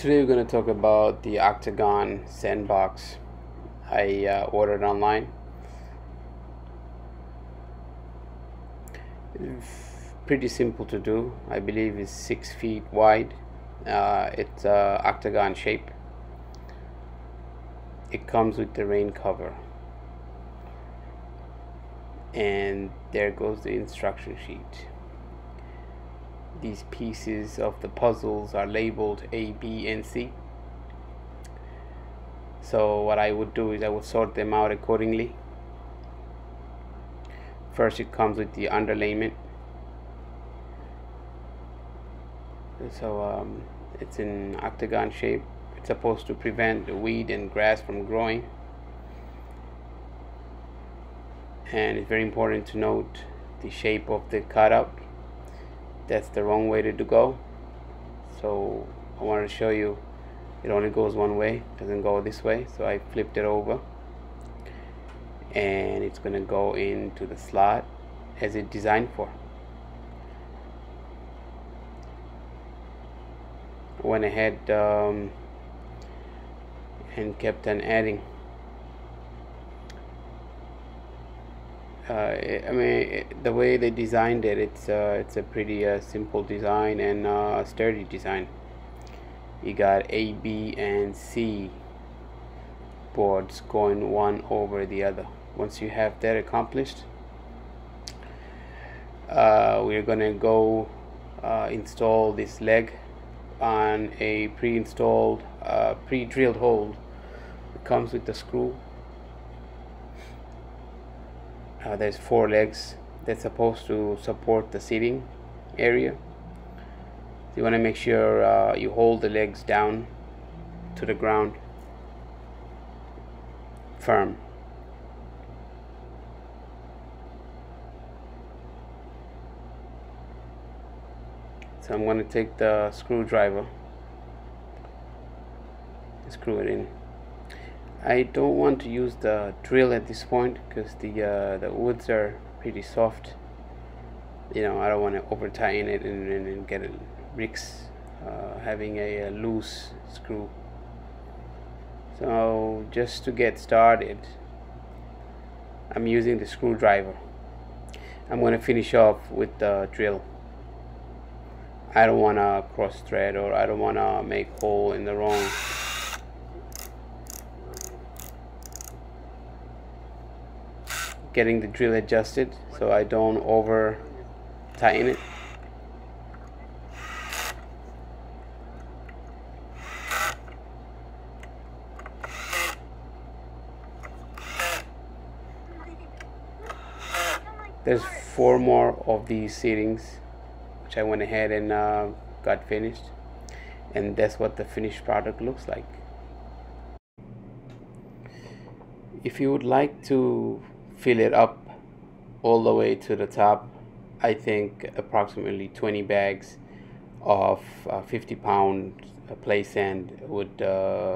Today we're going to talk about the Octagon Sandbox I ordered online. It's pretty simple to do. I believe it's 6 feet wide. It's octagon shape. It comes with the rain cover, and there goes the instruction sheet. These pieces of the puzzles are labeled A, B, and C. So what I would do is I would sort them out accordingly. First, it comes with the underlayment. So it's in octagon shape. It's supposed to prevent the weed and grass from growing. And it's very important to note the shape of the cutout. That's the wrong way to go. So I wanted to show you it only goes one way, doesn't go this way. So I flipped it over, and it's gonna go into the slot as it's designed for. I went ahead and kept on adding. I mean, the way they designed it, it's a pretty simple design and sturdy design. You got A, B, and C boards going one over the other. Once you have that accomplished, we're gonna go install this leg on a pre-installed, pre-drilled hole. It comes with the screw. There's 4 legs that's supposed to support the seating area. So you want to make sure you hold the legs down to the ground firm. So I'm going to take the screwdriver, screw it in. I don't want to use the drill at this point because the woods are pretty soft. You know, I don't want to over tighten it and get it risks having a loose screw. So just to get started, I'm using the screwdriver. I'm going to finish off with the drill. I don't want to cross thread, or I don't want to make hole in the wrong. Getting the drill adjusted so I don't over tighten it. There's 4 more of these seatings, which I went ahead and got finished, and that's what the finished product looks like. If you would like to fill it up all the way to the top, I think approximately 20 bags of 50-pound play sand would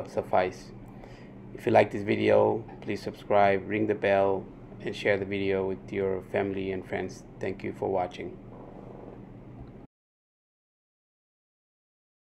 suffice. If you like this video, please subscribe, ring the bell, and share the video with your family and friends. Thank you for watching.